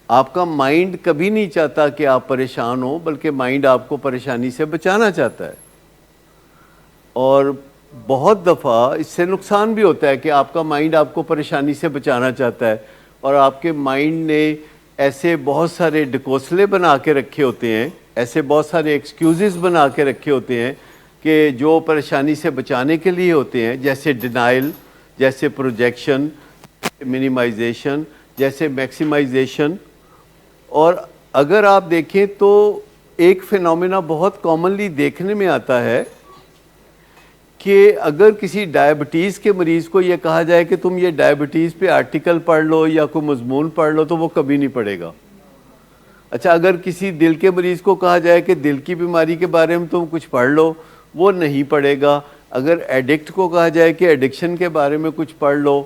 آپ کا مائنڈ کبھی نہیں چاہتا کہ آپ پریشان ہو، بلکہ مائنڈ آپ کو پریشانی سے بچانا چاہتا ہے. اور بہت دفعہ اس سے نقصان بھی ہوتا ہے کہ آپ کا مائنڈ آپ کو پریشانی سے بچانا چاہتا ہے، اور آپ کے مائنڈ نے ایسے بہت سارے ڈکوسلے بنا کے رکھے ہوتے ہیں، ایسے بہت سارے ایکسکیوزز بنا کے رکھے ہوتے ہیں کہ جو پریشانی سے بچانے کے لیے ہوتے ہیں، جیسے ڈینائل، جیسے پروجیکشن، منیمائزیشن، جیسے میکسیمائزیشن. اور اگر آپ دیکھیں تو ایک فینومینا بہت کامنلی دیکھنے میں آتا ہے کہ اگر کسی ڈائبٹیز کے مریض کو یہ کہا جائے کہ تم یہ ڈائبٹیز پہ آرٹیکل پڑھ لو یا کوئی مضمون پڑھ لو تو وہ کبھی نہیں پڑھے گا. اچھا، اگر کسی دل کے مریض کو کہا جائے کہ دل کی بیماری کے بارے میں تم کچھ پڑھ لو، وہ نہیں پڑھے گا. اگر ایڈکٹ کو کہا جائے کہ ایڈکشن کے بارے میں کچھ پڑھ لو،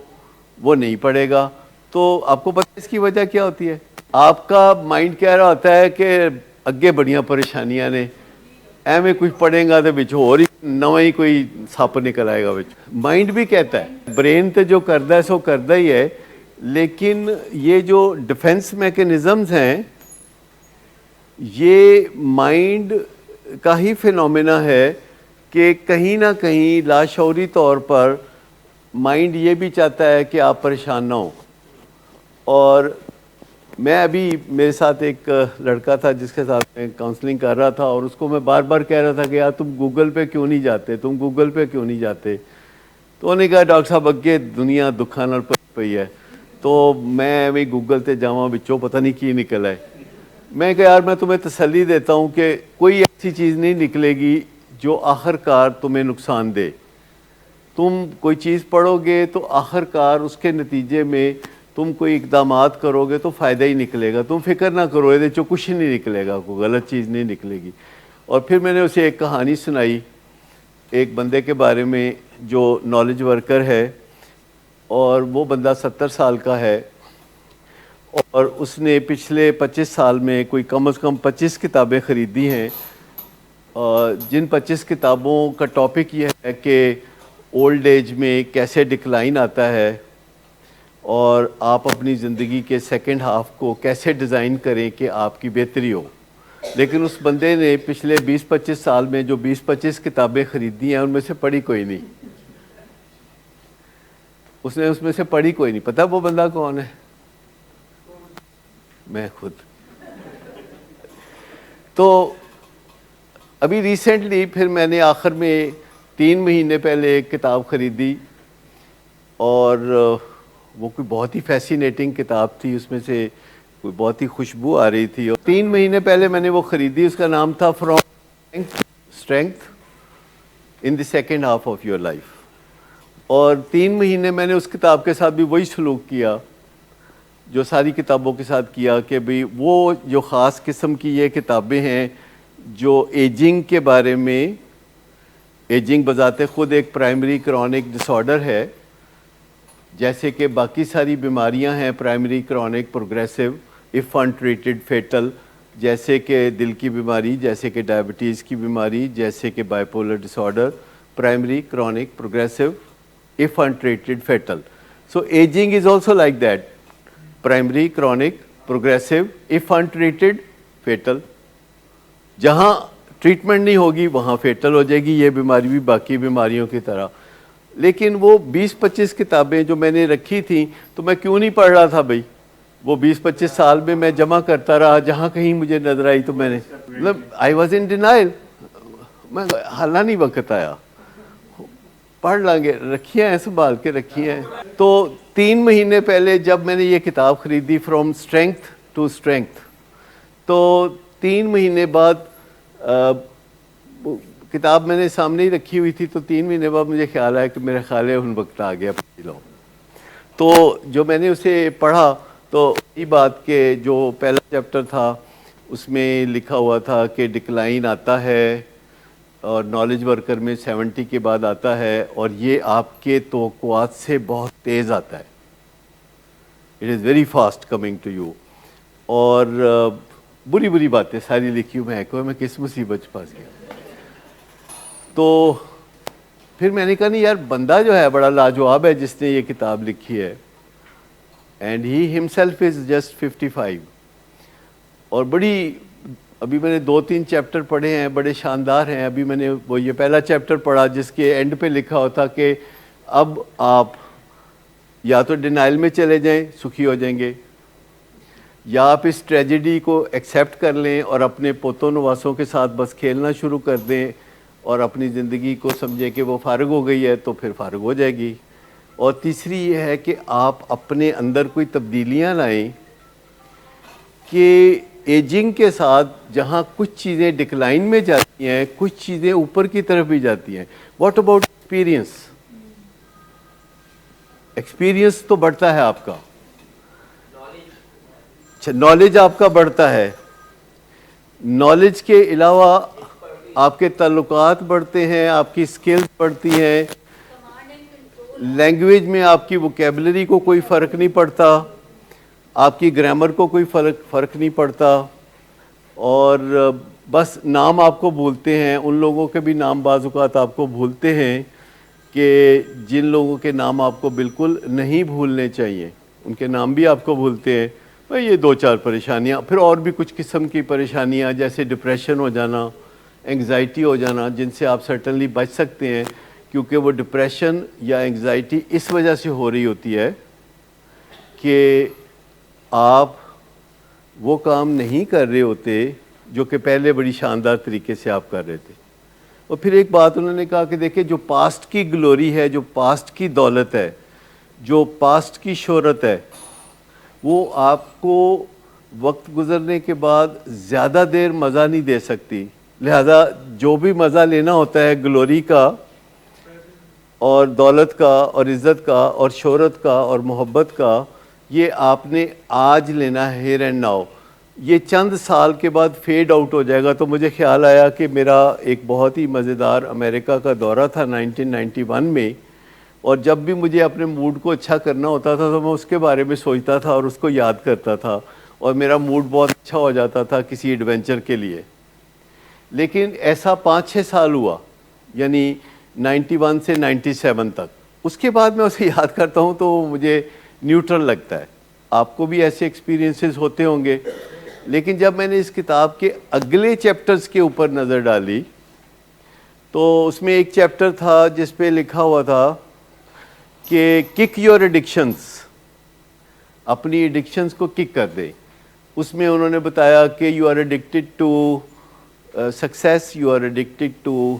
وہ نہیں پڑھے گا. تو آپ کو پتہ ہے اس کی وجہ کیا ہوتی ہے؟ آپ کا مائنڈ کہہ رہا ہوتا ہے کہ اگے بڑیاں پریشانیاں نے، ایویں کچھ پڑھیں گا تو بچ اور ہی نواں ہی کوئی سپ نکل آئے گا بچ. مائنڈ بھی کہتا ہے، برین تے جو کردہ ہے سو کردہ ہی ہے، لیکن یہ جو ڈیفنس میکینزمز ہیں یہ مائنڈ کا ہی فینومینا ہے کہ کہیں نہ کہیں لاشعوری طور پر مائنڈ یہ بھی چاہتا ہے کہ آپ پریشان نہ ہوں. اور میں ابھی میرے ساتھ ایک لڑکا تھا جس کے ساتھ میں کاؤنسلنگ کر رہا تھا، اور اس کو میں بار بار کہہ رہا تھا کہ یار تم گوگل پہ کیوں نہیں جاتے، تم گوگل پہ کیوں نہیں جاتے. تو انہوں نے کہا ڈاکٹر صاحب اگے دنیا دکھاں نال بھری پئی ہے، تو میں بھی گوگل تے جاواں بچوں پتہ نہیں کی نکل آئے. میں کہا یار میں تمہیں تسلی دیتا ہوں کہ کوئی ایسی چیز نہیں نکلے گی جو آخر کار تمہیں نقصان دے. تم کوئی چیز پڑھو گے تو آخر کار اس کے نتیجے میں تم کوئی اقدامات کرو گے تو فائدہ ہی نکلے گا. تم فکر نہ کرو، یہ جو کچھ نہیں نکلے گا، کوئی غلط چیز نہیں نکلے گی. اور پھر میں نے اسے ایک کہانی سنائی ایک بندے کے بارے میں جو نالج ورکر ہے، اور وہ بندہ 70 سال کا ہے، اور اس نے پچھلے 25 سال میں کوئی کم از کم 25 کتابیں خریدی ہیں، جن 25 کتابوں کا ٹاپک یہ ہے کہ اولڈ ایج میں کیسے ڈکلائن آتا ہے، اور آپ اپنی زندگی کے سیکنڈ ہاف کو کیسے ڈیزائن کریں کہ آپ کی بہتری ہو. لیکن اس بندے نے پچھلے 20-25 سال میں جو 20-25 کتابیں خریدی ہیں ان میں سے پڑھی کوئی نہیں. اس نے اس میں سے پڑھی کوئی نہیں. پتہ وہ بندہ کون ہے؟ میں خود. تو ابھی ریسنٹلی پھر میں نے آخر میں 3 مہینے پہلے ایک کتاب خریدی، اور وہ کوئی بہت ہی فیسینیٹنگ کتاب تھی، اس میں سے کوئی بہت ہی خوشبو آ رہی تھی. اور 3 مہینے پہلے میں نے وہ خریدی، اس کا نام تھا from strength in the second half of your life. اور 3 مہینے میں نے اس کتاب کے ساتھ بھی وہی سلوک کیا جو ساری کتابوں کے ساتھ کیا، کہ بھئی وہ جو خاص قسم کی یہ کتابیں ہیں جو ایجنگ کے بارے میں، ایجنگ بذات خود ایک پرائمری کرونک ڈس آرڈر ہے، جیسے کہ باقی ساری بیماریاں ہیں primary chronic progressive if untreated fatal, جیسے کہ دل کی بیماری، جیسے کہ ڈائبٹیز کی بیماری، جیسے کہ bipolar disorder, primary chronic progressive if untreated fatal. So aging is also like that, primary chronic progressive if untreated fatal. جہاں ٹریٹمنٹ نہیں ہوگی وہاں فیٹل ہو جائے گی یہ بیماری بھی باقی بیماریوں کی طرح. لیکن وہ 20-25 کتابیں جو میں نے رکھی تھیں تو میں کیوں نہیں پڑھ رہا تھا بھائی؟ وہ 20-25 سال میں میں جمع کرتا رہا، جہاں کہیں مجھے نظر آئی تو میں نے مطلب آئی واز ان ڈینائل. میں حالہ نہیں وقت آیا، پڑھ لیں گے، رکھی ہیں سنبھال کے رکھی ہیں. تو 3 مہینے پہلے جب میں نے یہ کتاب خریدی فرام اسٹرینتھ ٹو اسٹرینتھ، تو 3 مہینے بعد کتاب میں نے سامنے ہی رکھی ہوئی تھی، تو 3 مہینے بعد مجھے خیال آیا کہ میرا خیال ہے ان وقت آ گیا پڑھ لو. تو جو میں نے اسے پڑھا تو یہ بات کہ جو پہلا چیپٹر تھا اس میں لکھا ہوا تھا کہ ڈکلائن آتا ہے اور نالج ورکر میں 70 کے بعد آتا ہے، اور یہ آپ کے توقعات سے بہت تیز آتا ہے. It is very fast coming to you. اور بری بری باتیں ساری لکھی ہوئی، میں کس مصیبت سے پھنس گیا. تو پھر میں نے کہا نہیں یار، بندہ جو ہے بڑا لاجواب ہے جس نے یہ کتاب لکھی ہے، and he himself is just 55. اور بڑی ابھی میں نے 2-3 چیپٹر پڑھے ہیں، بڑے شاندار ہیں. ابھی میں نے وہ یہ پہلا چیپٹر پڑھا جس کے اینڈ پہ لکھا ہوتا کہ اب آپ یا تو ڈینائل میں چلے جائیں، سکھی ہو جائیں گے، یا آپ اس ٹریجڈی کو ایکسیپٹ کر لیں اور اپنے پوتوں نواسوں کے ساتھ بس کھیلنا شروع کر دیں اور اپنی زندگی کو سمجھیں کہ وہ فارغ ہو گئی ہے تو پھر فارغ ہو جائے گی. اور تیسری یہ ہے کہ آپ اپنے اندر کوئی تبدیلیاں لائیں کہ ایجنگ کے ساتھ جہاں کچھ چیزیں ڈکلائن میں جاتی ہیں، کچھ چیزیں اوپر کی طرف بھی جاتی ہیں. What about experience? ایکسپیرینس تو بڑھتا ہے آپ کا، نالج آپ کا بڑھتا ہے. نالج کے علاوہ آپ کے تعلقات بڑھتے ہیں، آپ کی سکلز بڑھتی ہیں، لینگویج میں آپ کی ووکیبلری کو کوئی فرق نہیں پڑتا، آپ کی گرامر کو کوئی فرق نہیں پڑتا. اور بس نام آپ کو بھولتے ہیں، ان لوگوں کے بھی نام بعض اوقات آپ کو بھولتے ہیں کہ جن لوگوں کے نام آپ کو بالکل نہیں بھولنے چاہیے، ان کے نام بھی آپ کو بھولتے ہیں. یہ 2-4 پریشانیاں، پھر اور بھی کچھ قسم کی پریشانیاں جیسے ڈپریشن ہو جانا، انگزائٹی ہو جانا، جن سے آپ سرٹنلی بچ سکتے ہیں، کیونکہ وہ ڈپریشن یا انگزائٹی اس وجہ سے ہو رہی ہوتی ہے کہ آپ وہ کام نہیں کر رہے ہوتے جو کہ پہلے بڑی شاندار طریقے سے آپ کر رہے تھے. اور پھر ایک بات انہوں نے کہا کہ دیکھیں جو پاسٹ کی گلوری ہے، جو پاسٹ کی دولت ہے، جو پاسٹ کی شہرت ہے، وہ آپ کو وقت گزرنے کے بعد زیادہ دیر مزہ نہیں دے سکتی. لہذا جو بھی مزہ لینا ہوتا ہے گلوری کا اور دولت کا اور عزت کا اور شہرت کا اور محبت کا، یہ آپ نے آج لینا ہے، ہیئر اینڈ ناؤ. یہ چند سال کے بعد فیڈ آؤٹ ہو جائے گا. تو مجھے خیال آیا کہ میرا ایک بہت ہی مزیدار امریکہ کا دورہ تھا 1991 میں، اور جب بھی مجھے اپنے موڈ کو اچھا کرنا ہوتا تھا تو میں اس کے بارے میں سوچتا تھا اور اس کو یاد کرتا تھا، اور میرا موڈ بہت اچھا ہو جاتا تھا کسی ایڈونچر کے لیے. لیکن ایسا 5-6 سال ہوا، یعنی 91 سے 97 تک. اس کے بعد میں اسے یاد کرتا ہوں تو مجھے نیوٹرل لگتا ہے. آپ کو بھی ایسے ایکسپیرینسز ہوتے ہوں گے. لیکن جب میں نے اس کتاب کے اگلے چیپٹرز کے اوپر نظر ڈالی تو اس میں ایک چیپٹر تھا جس پہ لکھا ہوا تھا کہ کک یور ایڈکشنز، اپنی ایڈکشنز کو کک کر دیں. اس میں انہوں نے بتایا کہ you are addicted to success, you are addicted to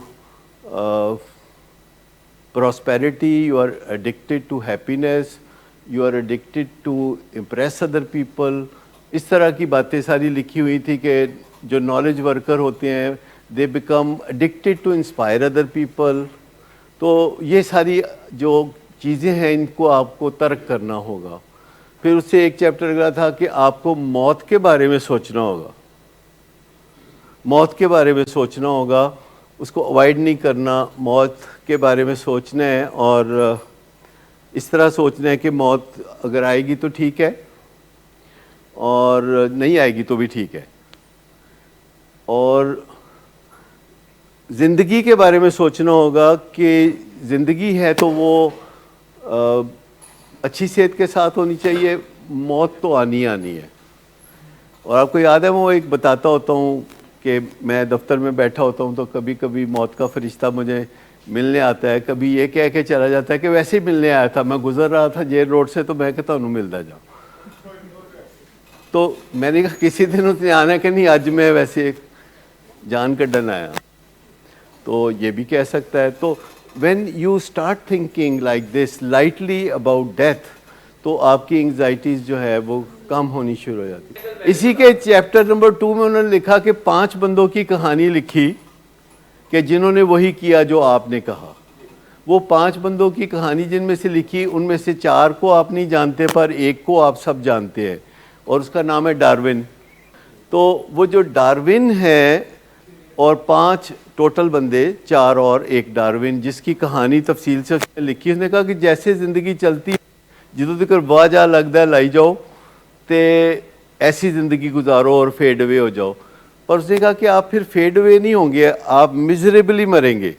prosperity, you are addicted to happiness, you are addicted to impress other people. اس طرح کی باتیں ساری لکھی ہوئی تھی کہ جو نالج ورکر ہوتے ہیں they become addicted to inspire other people. تو یہ ساری جو چیزیں ہیں ان کو آپ کو ترک کرنا ہوگا. پھر اس سے ایک چیپٹر اگلا تھا کہ آپ کو موت کے بارے میں سوچنا ہوگا، موت کے بارے میں سوچنا ہوگا، اس کو اوائڈ نہیں کرنا، موت کے بارے میں سوچنا ہے. اور اس طرح سوچنا ہے کہ موت اگر آئے گی تو ٹھیک ہے اور نہیں آئے گی تو بھی ٹھیک ہے. اور زندگی کے بارے میں سوچنا ہوگا کہ زندگی ہے تو وہ اچھی صحت کے ساتھ ہونی چاہیے، موت تو آنی آنی ہے. اور آپ کو یاد ہے وہ ایک بتاتا ہوتا ہوں کہ میں دفتر میں بیٹھا ہوتا ہوں تو کبھی کبھی موت کا فرشتہ مجھے ملنے آتا ہے، کبھی یہ کہہ کے چلا جاتا ہے کہ ویسے ہی ملنے آیا تھا، میں گزر رہا تھا جیل روڈ سے تو میں کہتا ہوں ملتا جاؤں. تو میں نے کہا کسی دن اس نے آنا کہ نہیں آج میں ویسے جان کڈن آیا، تو یہ بھی کہہ سکتا ہے. تو when you start thinking like this lightly about death تو آپ کی انگزائٹیز جو ہے وہ کم ہونی شروع ہو جاتی. اسی کے چیپٹر نمبر 2 میں انہوں نے لکھا کہ 5 بندوں کی کہانی لکھی کہ جنہوں نے وہی کیا جو آپ نے کہا. وہ 5 بندوں کی کہانی جن میں سے لکھی، ان میں سے 4 کو آپ نہیں جانتے پر ایک کو آپ سب جانتے ہیں، اور اس کا نام ہے ڈارون. تو وہ جو ڈارون ہے اور 5 ٹوٹل بندے، 4 اور ایک ڈارون، جس کی کہانی تفصیل سے اس نے لکھی. اس نے کہا کہ جیسے زندگی چلتی جدوں تک واہ جا لگتا ہے لائی جاؤ تے ایسی زندگی گزارو اور فیڈ اوے ہو جاؤ. اور اس نے کہا کہ آپ پھر فیڈ اوے نہیں ہوں گے، آپ میزریبلی مریں گے.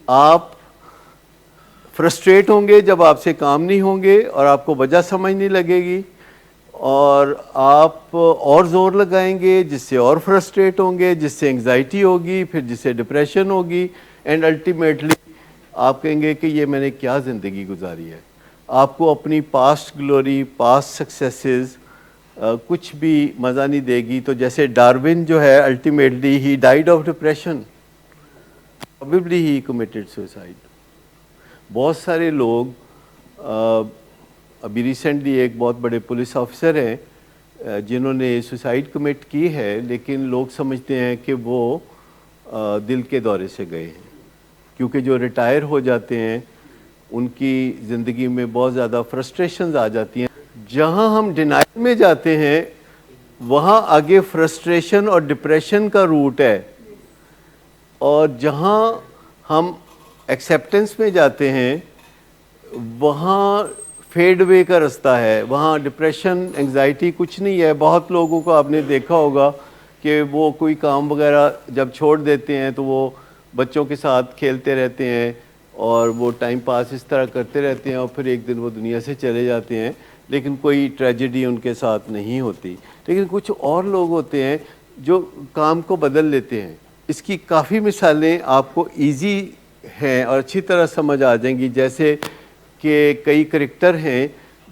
آپ فرسٹریٹ ہوں گے جب آپ سے کام نہیں ہوں گے اور آپ کو وجہ سمجھ نہیں لگے گی، اور آپ اور زور لگائیں گے جس سے اور فرسٹریٹ ہوں گے، جس سے انگزائٹی ہوگی، پھر جس سے ڈپریشن ہوگی، اینڈ الٹیمیٹلی آپ کہیں گے کہ یہ میں نے کیا زندگی گزاری ہے۔ آپ کو اپنی پاسٹ گلوری، پاسٹ سکسیسز کچھ بھی مزہ نہیں دے گی۔ تو جیسے ڈارون جو ہے ultimately he died of depression, probably he committed suicide. بہت سارے لوگ ابھی ریسنٹلی ایک بہت بڑے پولیس آفیسر ہیں جنہوں نے سوسائڈ کمٹ کی ہے، لیکن لوگ سمجھتے ہیں کہ وہ دل کے دورے سے گئے ہیں، کیونکہ جو ریٹائر ہو جاتے ہیں ان کی زندگی میں بہت زیادہ فرسٹریشنز آ جاتی ہیں۔ جہاں ہم ڈینائل میں جاتے ہیں وہاں آگے فرسٹریشن اور ڈپریشن کا روٹ ہے، اور جہاں ہم ایکسیپٹنس میں جاتے ہیں وہاں فیڈ وے کا رستہ ہے، وہاں ڈپریشن انگزائٹی کچھ نہیں ہے۔ بہت لوگوں کو آپ نے دیکھا ہوگا کہ وہ کوئی کام وغیرہ جب چھوڑ دیتے ہیں تو وہ بچوں کے ساتھ کھیلتے رہتے ہیں اور وہ ٹائم پاس اس طرح کرتے رہتے ہیں، اور پھر ایک دن وہ دنیا سے چلے جاتے ہیں، لیکن کوئی ٹریجڈی ان کے ساتھ نہیں ہوتی۔ لیکن کچھ اور لوگ ہوتے ہیں جو کام کو بدل لیتے ہیں۔ اس کی کافی مثالیں آپ کو ایزی ہیں اور اچھی طرح سمجھ آ جائیں گی، جیسے کہ کئی کرکٹر ہیں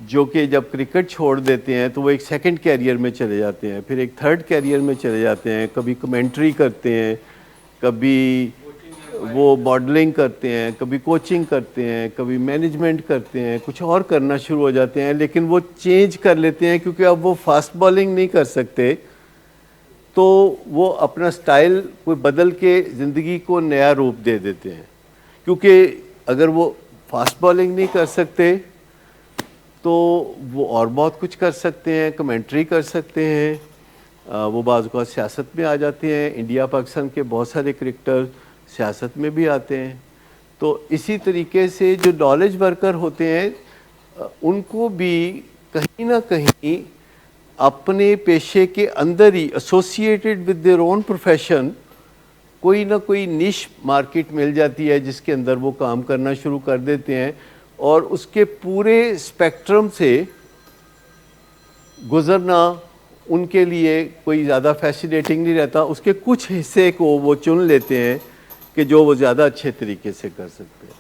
جو کہ جب کرکٹ چھوڑ دیتے ہیں تو وہ ایک سیکنڈ کیریئر میں چلے جاتے ہیں، پھر ایک تھرڈ کیریئر میں چلے جاتے ہیں، کبھی کمنٹری کرتے ہیں، کبھی وہ ماڈلنگ کرتے ہیں، کبھی کوچنگ کرتے ہیں، کبھی مینجمنٹ کرتے ہیں، کچھ اور کرنا شروع ہو جاتے ہیں، لیکن وہ چینج کر لیتے ہیں کیونکہ اب وہ فاسٹ بالنگ نہیں کر سکتے، تو وہ اپنا سٹائل کوئی بدل کے زندگی کو نیا روپ دے دیتے ہیں۔ کیونکہ اگر وہ فاسٹ بالنگ نہیں کر سکتے تو وہ اور بہت کچھ کر سکتے ہیں، کمنٹری کر سکتے ہیں، وہ بعض اوقات سیاست میں آ جاتے ہیں۔ انڈیا پاکستان کے بہت سارے کرکٹر سیاست میں بھی آتے ہیں۔ تو اسی طریقے سے جو نالج ورکر ہوتے ہیں ان کو بھی کہیں نہ کہیں اپنے پیشے کے اندر ہی associated with their own profession کوئی نہ کوئی نیش مارکیٹ مل جاتی ہے جس کے اندر وہ کام کرنا شروع کر دیتے ہیں، اور اس کے پورے اسپیکٹرم سے گزرنا ان کے لیے کوئی زیادہ فیسینیٹنگ نہیں رہتا۔ اس کے کچھ حصے کو وہ چن لیتے ہیں کہ جو وہ زیادہ اچھے طریقے سے کر سکتے ہیں۔